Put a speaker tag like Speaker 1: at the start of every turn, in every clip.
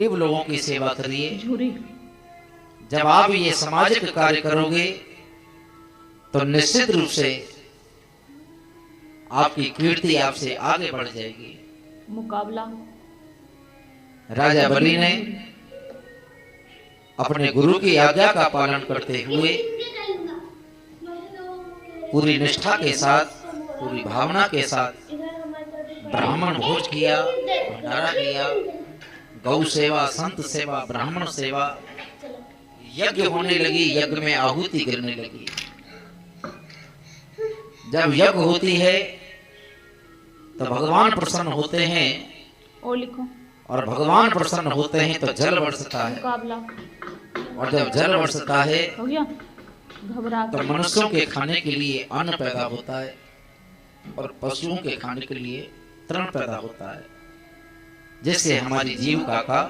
Speaker 1: गरीब लोगों की सेवा करिए। जब आप ये सामाजिक कार्य करोगे तो निश्चित रूप से आपकी कीर्ति आपसे आगे बढ़ जाएगी।
Speaker 2: मुकाबला
Speaker 1: राजा बलि ने अपने गुरु की आज्ञा का पालन करते हुए पूरी निष्ठा के साथ, पूरी भावना के साथ ब्राह्मण भोज किया, भंडारा किया, गौ सेवा, संत सेवा, ब्राह्मण सेवा, यज्ञ होने लगी, यज्ञ में आहुति गिरने लगी। जब यज्ञ होती है तो भगवान प्रसन्न होते हैं,
Speaker 2: और लिखो,
Speaker 1: और भगवान प्रसन्न होते हैं तो जल बरसता है,
Speaker 2: मुकाबला,
Speaker 1: और जब जल बरसता है
Speaker 2: हो गया, घबरा
Speaker 1: तो मनुष्यों के खाने के लिए अन्न पैदा होता है और पशुओं के खाने के लिए तृण पैदा होता है, जिससे हमारी जीविका का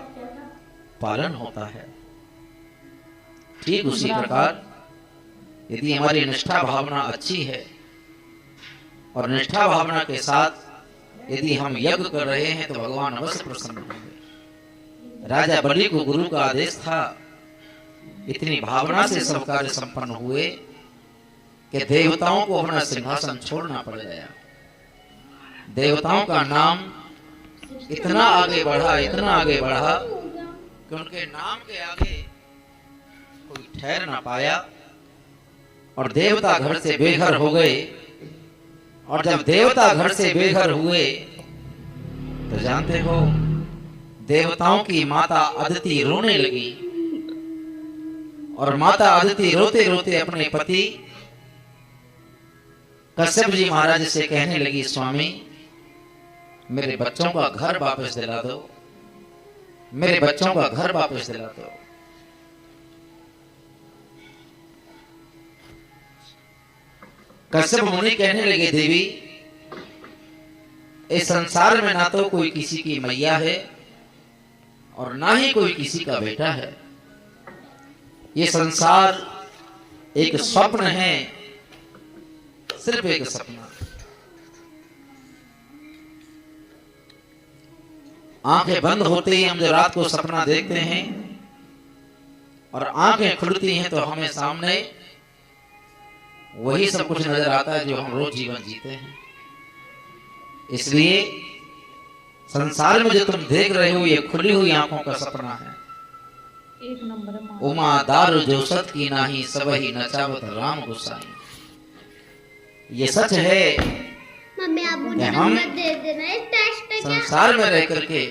Speaker 1: पालन होता है। ठीक उसी प्रकार यदि हमारी निष्ठा भावना अच्छी है और निष्ठा भावना के साथ यदि हम यज्ञ कर रहे हैं तो भगवान अवश्य प्रसन्न होंगे। राजा बलि को गुरु का आदेश था, इतनी भावना से सब कार्य संपन्न हुए कि देवताओं को अपना सिंहासन छोड़ना पड़ गया। देवताओं का नाम इतना आगे बढ़ा, इतना आगे बढ़ा कि उनके नाम के आगे कोई ठहर ना पाया और देवता घर से बेघर हो गए। और जब देवता घर से बेघर हुए तो जानते हो, देवताओं की माता अदिति रोने लगी और माता अदिति रोते रोते अपने पति कश्यप जी महाराज से कहने लगी, स्वामी मेरे बच्चों का घर वापस दिला दो, मेरे बच्चों का घर वापस दिला दो। कश्यप मुनि कहने लगे, देवी इस संसार में ना तो कोई किसी की मैया है और ना ही कोई किसी का बेटा है। ये संसार एक स्वप्न है, सिर्फ एक सपना। आंखें बंद होते ही हम जो रात को सपना देखते हैं और आंखें खुलती हैं तो हमें सामने वही सब कुछ नजर आता है जो हम रोज जीवन जीते हैं। इसलिए संसार में जो तुम देख रहे हो ये खुली हुई आंखों का सपना है।
Speaker 2: एक नंबर में
Speaker 1: उमा दार जो सत की नाही, सबही नचावत राम गोसाई। ये सच है कि हम
Speaker 3: दे देना इस टेस्ट पे
Speaker 1: संसार में रह करके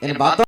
Speaker 1: इन बातों